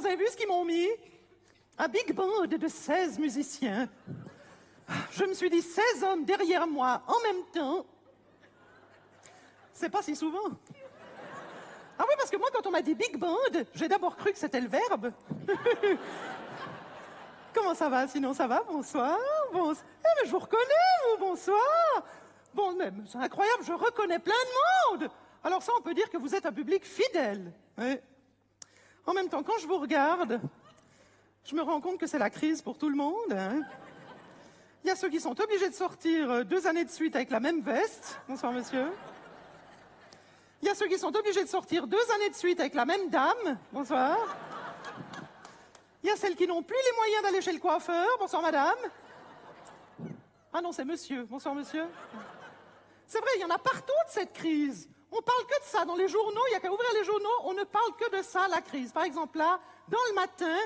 vous avez vu ce qu'ils m'ont mis? Un big band de 16 musiciens. Je me suis dit, 16 hommes derrière moi en même temps. C'est pas si souvent. Ah oui, parce que moi, quand on m'a dit big band, j'ai d'abord cru que c'était le verbe. Comment ça va? Sinon, ça va? Bonsoir. Eh, mais je vous reconnais, vous, bonsoir. Bon, mais c'est incroyable, je reconnais plein de monde. Alors ça, on peut dire que vous êtes un public fidèle. Oui. En même temps, quand je vous regarde, je me rends compte que c'est la crise pour tout le monde. Hein. Il y a ceux qui sont obligés de sortir 2 années de suite avec la même veste. Bonsoir, monsieur. Il y a ceux qui sont obligés de sortir 2 années de suite avec la même dame. Bonsoir. Il y a celles qui n'ont plus les moyens d'aller chez le coiffeur. Bonsoir, madame. Ah non, c'est monsieur. Bonsoir, monsieur. C'est vrai, il y en a partout de cette crise. On parle que de ça. Dans les journaux, il n'y a qu'à ouvrir les journaux, on ne parle que de ça, la crise. Par exemple, là, dans le matin,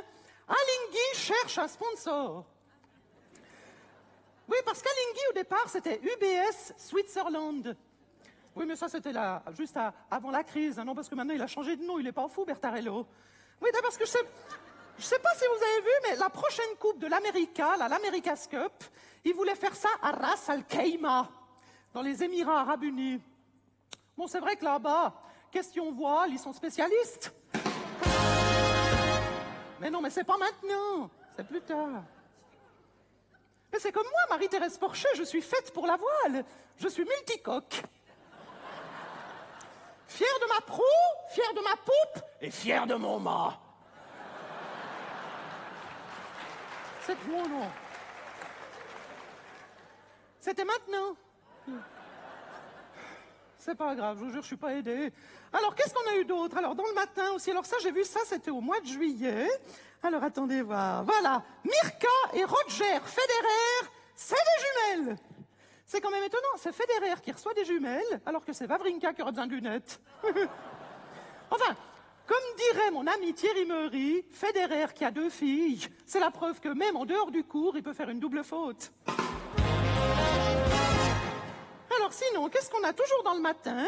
Alinghi cherche un sponsor. Oui, parce qu'Alinghi, au départ, c'était UBS Switzerland. Oui, mais ça, c'était là, juste avant la crise. Hein, non, parce que maintenant, il a changé de nom. Il n'est pas fou, Bertarello. Oui, parce que je sais pas si vous avez vu, mais la prochaine coupe de l'America, l'America's Cup, ils voulaient faire ça à Ras Al Khaimah, dans les Émirats Arabes Unis. Bon, c'est vrai que là-bas, question voile, ils sont spécialistes. Mais non, mais c'est pas maintenant, c'est plus tard. Mais c'est comme moi, Marie-Thérèse Porchet, je suis faite pour la voile. Je suis multicoque. Fière de ma proue, fière de ma poupe et fière de mon mât. C'est mon nom. C'était maintenant. C'est pas grave, je vous jure, je suis pas aidée. Alors, qu'est-ce qu'on a eu d'autre? Alors, dans le matin aussi, alors ça, j'ai vu ça, c'était au mois de juillet. Alors, attendez voir. Voilà, Mirka et Roger Federer, c'est des jumelles. C'est quand même étonnant, c'est Federer qui reçoit des jumelles, alors que c'est Wawrinka qui aura besoin de lunettes. Enfin, comme dirait mon ami Thierry Meury, Federer qui a 2 filles, c'est la preuve que même en dehors du cours, il peut faire une double faute. Alors sinon, qu'est-ce qu'on a toujours dans le matin?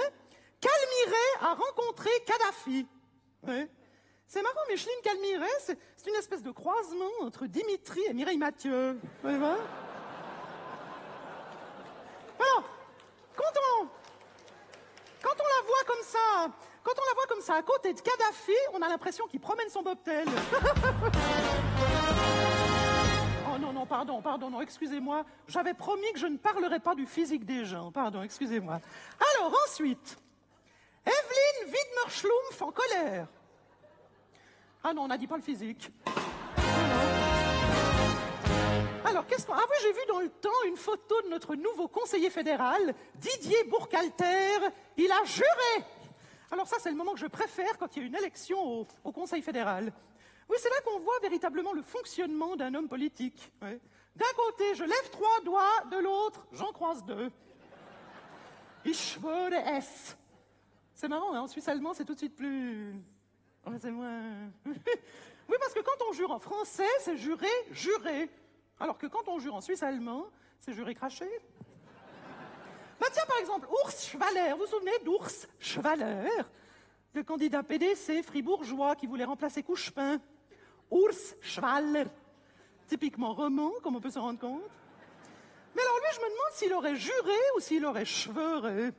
Calmiré a rencontré Kadhafi. Ouais. C'est marrant, Micheline Calmiré, c'est une espèce de croisement entre Dimitri et Mireille Mathieu. Vous voyez voir? Alors, quand on la voit comme ça, à côté de Kadhafi, on a l'impression qu'il promène son bobtail. Oh non, pardon, non, excusez-moi. J'avais promis que je ne parlerais pas du physique des gens. Pardon, excusez-moi. Alors, ensuite, Evelyne Widmer-Schlumpf en colère. Ah non, on n'a dit pas le physique. Alors, qu'est-ce qu'on... Ah oui, j'ai vu dans le temps une photo de notre nouveau conseiller fédéral, Didier Bourcalter. Il a juré. Alors ça, c'est le moment que je préfère quand il y a une élection au Conseil fédéral. Oui, c'est là qu'on voit véritablement le fonctionnement d'un homme politique. Ouais. D'un côté, je lève 3 doigts, de l'autre, j'en croise 2. Ich schwöre es. C'est marrant, hein, en suisse allemand, c'est tout de suite plus... Oh, c'est moins... Oui, parce que quand on jure en français, c'est jurer, jurer. Alors que quand on jure en suisse allemand, c'est jurer, cracher. Bah tiens, par exemple, Urs Schwaller, vous vous souvenez d'Urs Schwaller, le candidat PDC fribourgeois qui voulait remplacer Couchepin. Urs Schwaller, typiquement roman, comme on peut se rendre compte. Mais alors lui, je me demande s'il aurait juré ou s'il aurait cheveuré.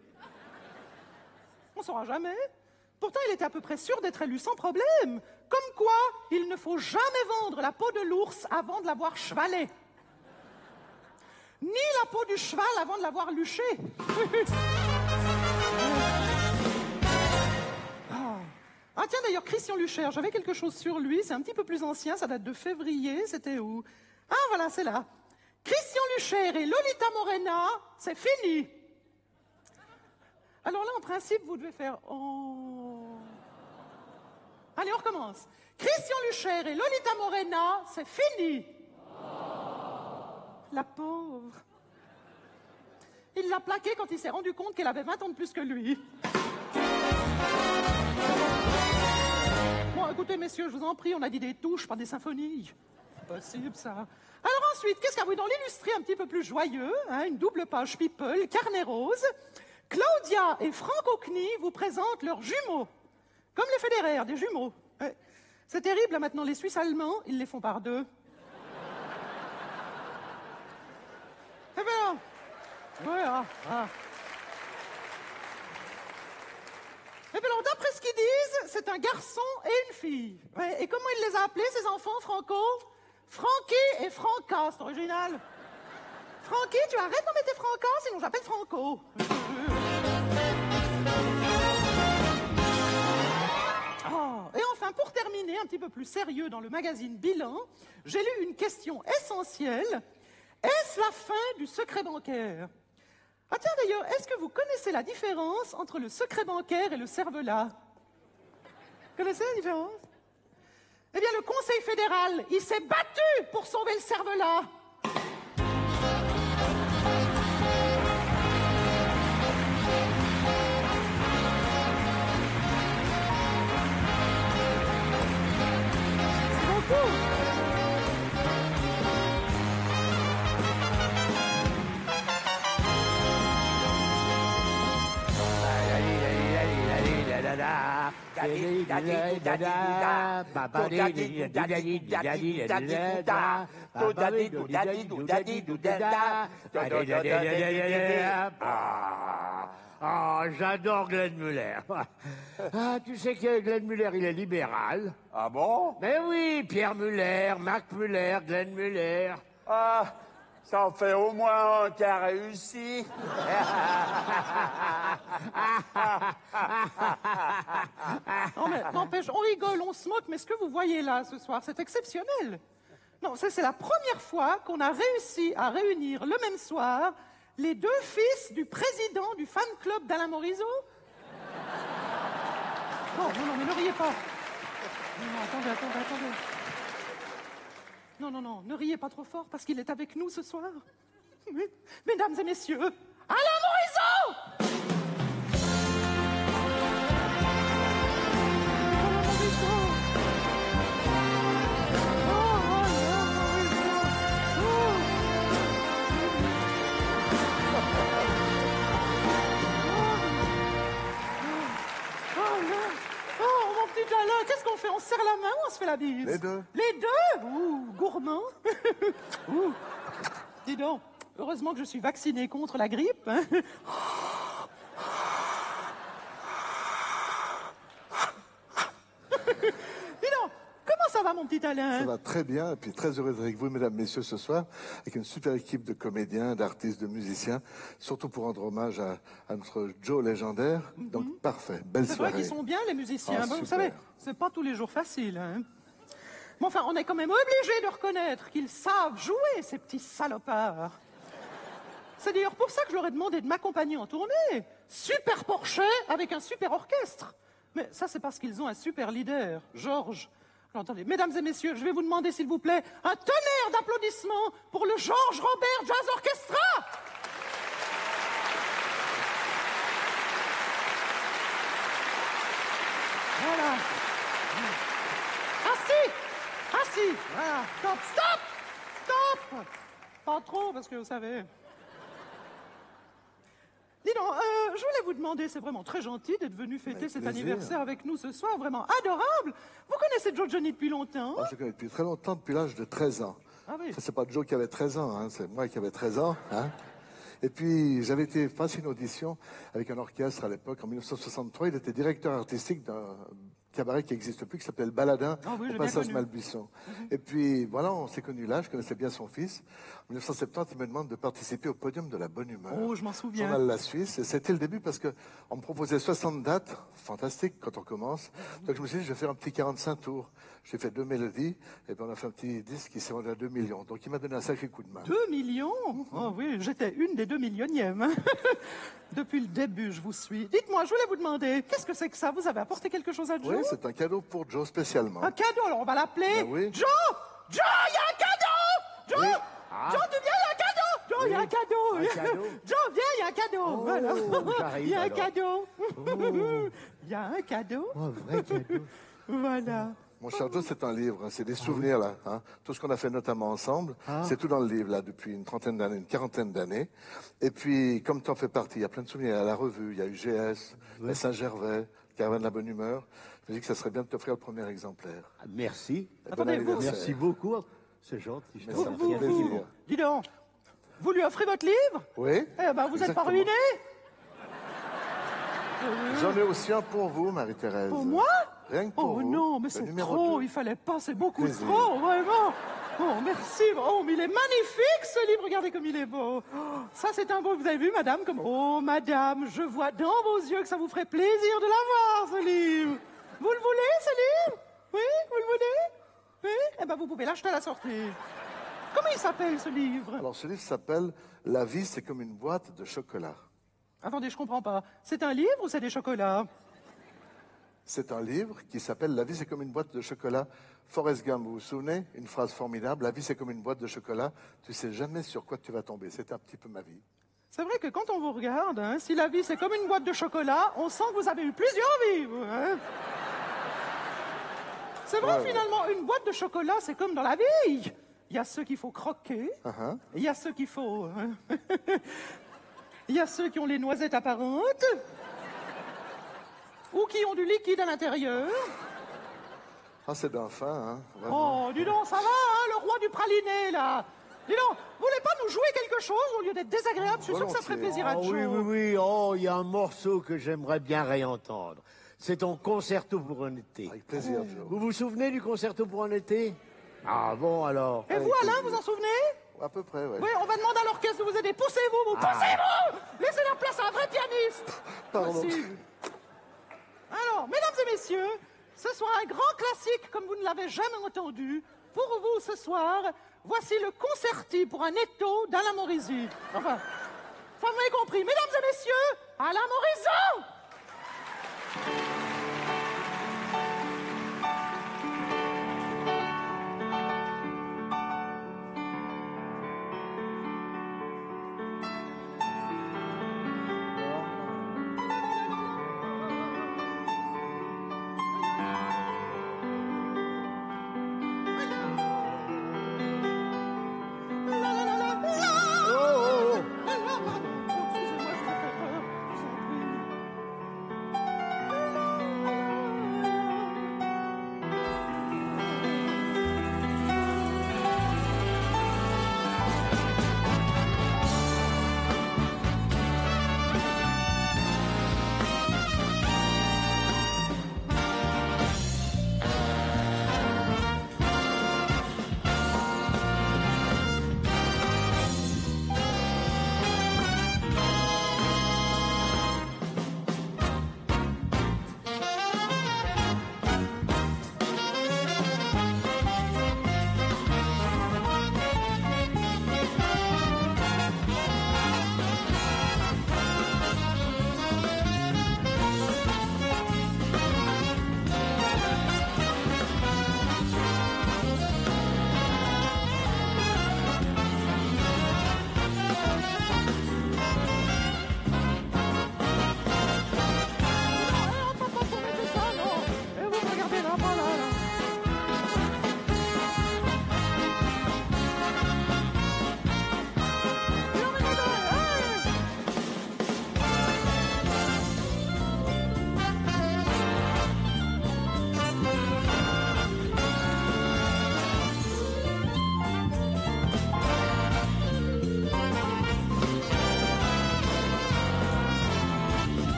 On ne saura jamais. Pourtant, il était à peu près sûr d'être élu sans problème. Comme quoi, il ne faut jamais vendre la peau de l'ours avant de l'avoir chevalé. Ni la peau du cheval avant de l'avoir luché. Ah tiens, d'ailleurs, Christian Lucher, j'avais quelque chose sur lui, c'est un petit peu plus ancien, ça date de février, c'était où? Ah voilà, c'est là. Christian Lucher et Lolita Morena, c'est fini. Alors là, en principe, vous devez faire « Oh ». Allez, on recommence. Christian Lucher et Lolita Morena, c'est fini. La pauvre. Il l'a plaqué quand il s'est rendu compte qu'elle avait 20 ans de plus que lui. Bon, écoutez, messieurs, je vous en prie, on a dit des touches, pas des symphonies. C'est possible, ça. Alors ensuite, qu'est-ce qu'il y a? Oui, dans l'illustré un petit peu plus joyeux, hein, une double page People, carnet rose, Claudia et Franck Ocni vous présentent leurs jumeaux. Comme les Federer, des jumeaux. Ouais. C'est terrible, là, maintenant, les Suisses allemands, ils les font par deux. Eh bien, ouais, Eh bien, alors, d'après ce qu'ils disent, c'est un garçon et une fille. Ouais, et comment il les a appelés, ces enfants, Franco? Francky et Franca, c'est original. Francky, tu arrêtes d'embêter Franca, sinon j'appelle Franco. Oh, et enfin, pour terminer, un petit peu plus sérieux dans le magazine Bilan, j'ai lu une question essentielle. Est-ce la fin du secret bancaire? Ah tiens d'ailleurs, est-ce que vous connaissez la différence entre le secret bancaire et le cervelas? Vous connaissez la différence? Eh bien, le Conseil fédéral, il s'est battu pour sauver le cervelas. C'est beaucoup. Ah, j'adore Glenn Muller. Ah, tu sais que Glenn Muller, il est libéral. Ah bon? Mais oui, Pierre Muller, Marc Muller, Glenn Muller. Ah, ça en fait au moins un qui a réussi. Non, mais n'empêche, on rigole, on se moque, mais ce que vous voyez là ce soir, c'est exceptionnel. Non, ça, c'est la première fois qu'on a réussi à réunir le même soir les deux fils du président du fan club d'Alain Morisot. Non, mais ne riez pas. Non, attendez. Non, ne riez pas trop fort parce qu'il est avec nous ce soir. Mesdames et messieurs, Alain Morisot! Alain, qu'est-ce qu'on fait? On se serre la main ou on se fait la bise? Les deux. Les deux? Ouh, gourmand. Ouh. Dis donc, heureusement que je suis vacciné contre la grippe. Hein. Dis donc, comment ça va, mon petit Alain? Ça va très bien, et puis très heureux d'être avec vous, mesdames, messieurs, ce soir, avec une super équipe de comédiens, d'artistes, de musiciens, surtout pour rendre hommage à notre Joe légendaire. Donc, parfait, belle C'est soirée. vrai qu'ils sont bien, les musiciens. Ah, Bon, vous super. savez, c'est pas tous les jours facile. Hein. Mais enfin, on est quand même obligé de reconnaître qu'ils savent jouer, ces petits salopards. C'est d'ailleurs pour ça que je leur ai demandé de m'accompagner en tournée. Super Porchet avec un super orchestre. Mais ça, c'est parce qu'ils ont un super leader, Georges. Alors, attendez, mesdames et messieurs, je vais vous demander, s'il vous plaît, un tonnerre d'applaudissements pour le Georges Robert Jazz Orchestra. Voilà. Assis. Voilà. Stop. Pas trop, parce que vous savez... Dis donc, je voulais vous demander, c'est vraiment très gentil d'être venu fêter Avec cet plaisir. anniversaire avec nous ce soir, vraiment adorable. Vous connaissez Joe Johnny depuis longtemps? Moi, je le connais depuis très longtemps, depuis l'âge de 13 ans. Ah oui. Ça, c'est pas Joe qui avait 13 ans, hein, c'est moi qui avais 13 ans. Hein. Et puis, j'avais été passer une audition avec un orchestre à l'époque, en 1963. Il était directeur artistique d'un cabaret qui n'existe plus, qui s'appelait le Baladin, Ah oui, j'ai au bien passage connu. Malbuisson. Et puis, voilà, on s'est connus là, je connaissais bien son fils. En 1970, il me demande de participer au podium de la bonne humeur. Oh, je m'en souviens. Journal La Suisse. Et c'était le début parce qu'on me proposait 60 dates, fantastique quand on commence. Donc je me suis dit, je vais faire un petit 45 tours. J'ai fait 2 mélodies, et puis on a fait un petit disque qui s'est vendu à 2 millions. Donc il m'a donné un sacré coup de main. 2 millions? Oh oui, j'étais une des 2 millionièmes. hein. Depuis le début, je vous suis. Dites-moi, je voulais vous demander, qu'est-ce que c'est que ça? Vous avez apporté quelque chose à Joe? Oui, c'est un cadeau pour Joe spécialement. Un cadeau, alors on va l'appeler. Ben oui. Joe! Joe, il y a un cadeau! Joe! Oui. Joe, tu viens, il y a un cadeau! Joe, il y a un cadeau! Un cadeau? Joe, viens, il y a un cadeau! Oh, Voilà. j'arrive Il y a un alors. cadeau! Il y a un cadeau! Oh, vrai cadeau. Voilà. Mon cher Joe, c'est un livre, hein, c'est des souvenirs là. Hein. Tout ce qu'on a fait notamment ensemble, c'est tout dans le livre là depuis une trentaine d'années, une quarantaine d'années. Et puis, comme tu en fais partie, il y a plein de souvenirs. Il y a la revue, il y a UGS, il y a Saint-Gervais, Caravane de la Bonne Humeur. Je dis que ça serait bien de t'offrir le premier exemplaire. Ah, merci. Bon Attendez, vous- anniversaire. Merci beaucoup. C'est gentil. Je Mais te ça me remercie. fait plaisir. Dis donc, vous lui offrez votre livre? Oui. Eh ben, vous n'êtes pas exactement. ruiné? J'en ai aussi un pour vous, Marie-Thérèse. Pour moi? Rien que pour Oh vous. non, mais Le c'est numéro trop, 2. il fallait pas, c'est beaucoup Plaisir. trop, vraiment. Oh, merci. Oh, mais il est magnifique, ce livre, regardez comme il est beau. Oh, ça, c'est un beau, vous avez vu, madame, comme... Oh, madame, je vois dans vos yeux que ça vous ferait plaisir de l'avoir, ce livre. Vous le voulez, ce livre? Oui, vous le voulez? Oui? Eh ben, vous pouvez l'acheter à la sortie. Comment il s'appelle, ce livre? Alors, ce livre s'appelle « La vie, c'est comme une boîte de chocolat ». Attendez, je comprends pas. C'est un livre ou c'est des chocolats? C'est un livre qui s'appelle « La vie, c'est comme une boîte de chocolat ». Forrest Gump, vous vous souvenez? Une phrase formidable. « La vie, c'est comme une boîte de chocolat. Tu sais jamais sur quoi tu vas tomber. » C'est un petit peu ma vie. C'est vrai que quand on vous regarde, hein, si la vie c'est comme une boîte de chocolat, on sent que vous avez eu plusieurs vies. Vous, hein. C'est vrai, Ouais, finalement, une boîte de chocolat, c'est comme dans la vie. Il y a ceux qu'il faut croquer, Uh-huh. et il y a ceux qu'il faut... hein. Il y a ceux qui ont les noisettes apparentes, ou qui ont du liquide à l'intérieur. Ah, c'est d'un fin, hein. Vraiment. Oh, dis donc, ça va, hein, le roi du praliné, là. Dis donc, vous voulez pas nous jouer quelque chose au lieu d'être désagréable? Je suis sûr que ça ferait Volontiers. plaisir à Oh, Joe. oui, oui, oui. Oh, il y a un morceau que j'aimerais bien réentendre. C'est ton concerto pour un été. Avec plaisir, Joe. Vous vous souvenez du concerto pour un été? Ah bon, alors. Et vous, Alain, vous en souvenez? À peu près, ouais. Oui, on va demander à l'orchestre de vous aider. Poussez-vous, poussez-vous! Laissez la place à un vrai pianiste! Pardon. Merci. Alors, mesdames et messieurs, ce soir un grand classique comme vous ne l'avez jamais entendu. Pour vous, ce soir, voici le concerti pour un étau d'Alain Morisi. Enfin, vous m'avez compris. Mesdames et messieurs, Alain Morisot! Oh, oh, oh. Excusez-moi, je vous ai fait peur. Je vous en prie.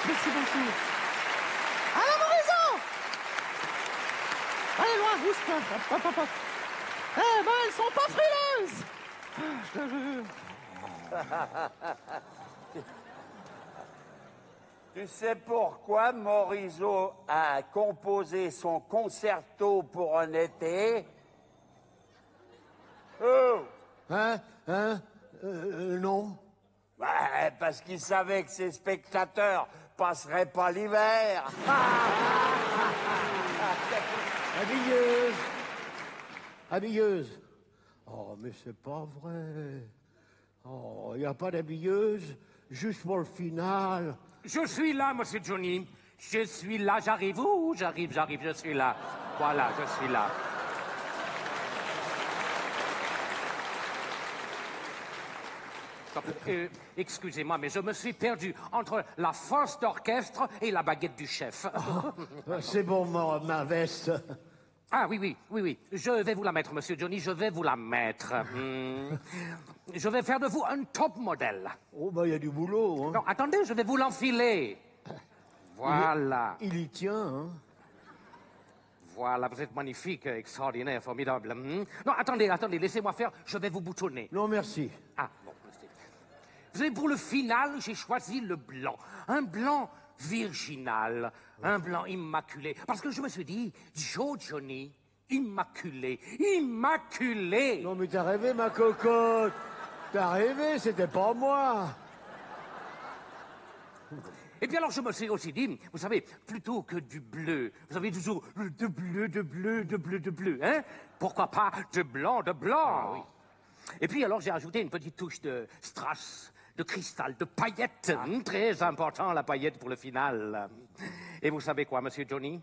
Merci beaucoup. Alain Morisot! Allez, loin, bouge-toi. Hop, hop, hop. Eh ben, elles sont pas frileuses! Ah, je te jure. Tu sais pourquoi Morisot a composé son concerto pour un été? Oh! Hein? Hein? Non? Ouais, parce qu'il savait que ses spectateurs passerait pas l'hiver. Habilleuse. Habilleuse. Oh, mais c'est pas vrai. Oh, il n'y a pas d'habilleuse, juste pour le final. Je suis là, monsieur Johnny. Je suis là, j'arrive. Ouh, j'arrive, je suis là. Voilà, je suis là. Excusez-moi, mais je me suis perdu entre la force d'orchestre et la baguette du chef. C'est bon, ma veste. Ah oui. Je vais vous la mettre, monsieur Johnny, je vais vous la mettre. Je vais faire de vous un top modèle. Oh, bah, il y a du boulot, hein. Non, attendez, je vais vous l'enfiler. Voilà. Il y tient, hein. Voilà, vous êtes magnifique, extraordinaire, formidable. Non, attendez, laissez-moi faire, je vais vous boutonner. Non, merci. Ah, bon, vous savez, pour le final, j'ai choisi le blanc. Un blanc virginal, un blanc immaculé. Parce que je me suis dit, Johnny, immaculé. Non, mais t'as rêvé, ma cocotte. T'as rêvé, c'était pas moi. Et puis alors, je me suis aussi dit, vous savez, plutôt que du bleu, vous avez toujours de bleu, hein? Pourquoi pas de blanc? Ah, oui. Et puis alors, j'ai ajouté une petite touche de strass, de cristal, de paillettes. Très important, la paillette pour le final. Et vous savez quoi, monsieur Johnny?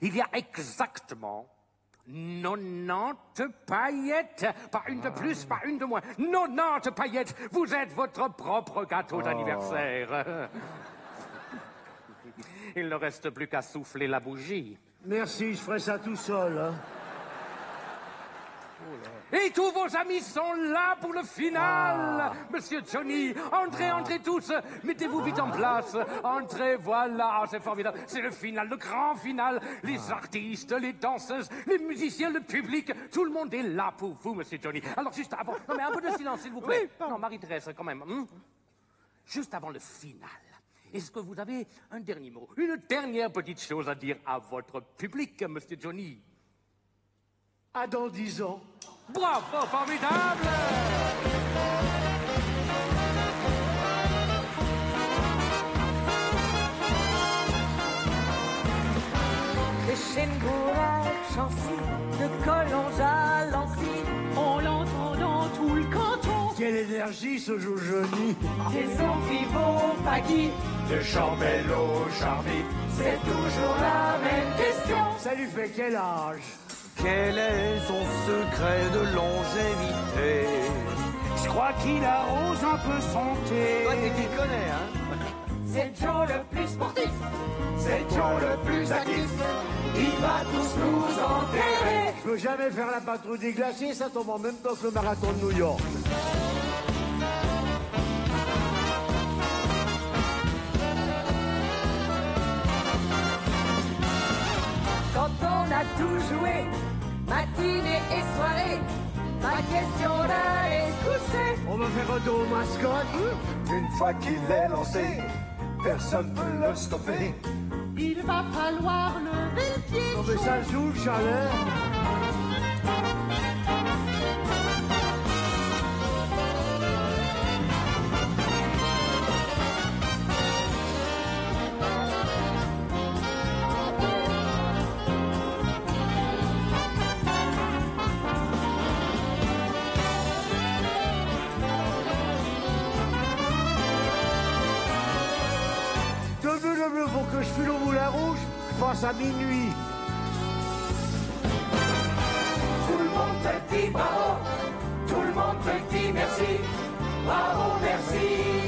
Il y a exactement 90 paillettes. Pas une de plus, pas une de moins. 90 paillettes. Vous êtes votre propre gâteau d'anniversaire. Il ne reste plus qu'à souffler la bougie. Merci, je ferai ça tout seul, hein. Et tous vos amis sont là pour le final. Monsieur Johnny, entrez tous. Mettez-vous vite en place. Entrez, voilà. C'est formidable. C'est le final, le grand final. Les artistes, les danseuses, les musiciens, le public. Tout le monde est là pour vous, monsieur Johnny. Alors, juste avant... Non, mais un peu de silence, s'il vous plaît. Non, Marie-Thérèse, quand même. Juste avant le final. Est-ce que vous avez un dernier mot, une dernière petite chose à dire à votre public, monsieur Johnny? À dans 10 ans. Bravo, formidable! De Chêne-Bourg à Chancy, de Collonges à Lancy, On l'entend dans tout le canton. Quelle énergie, ce Johnny. des Vivo Pagui, De Chambel au Charmy. c'est toujours la même question. Ça lui fait quel âge? Quel est son secret de longévité? Je crois qu'il arrose un peu son thé. Toi, t'y connais, hein? C'est Joe le plus sportif, C'est Joe le plus actif. il va tous nous enterrer. Je peux jamais faire la patrouille des glaciers, ça tombe en même temps que le marathon de New York. Quand on a tout joué, matinée et soirée, pas question d'aller se coucher. On va faire un tour aux mascottes. Une fois qu'il est lancé, personne ne peut le stopper. Il va falloir lever le pied. Non, mais ça joue, le chalet. De bleu, pour que je file au Moulin Rouge, je passe à minuit. Tout le monde te dit bravo, tout le monde te dit merci. Bravo, merci.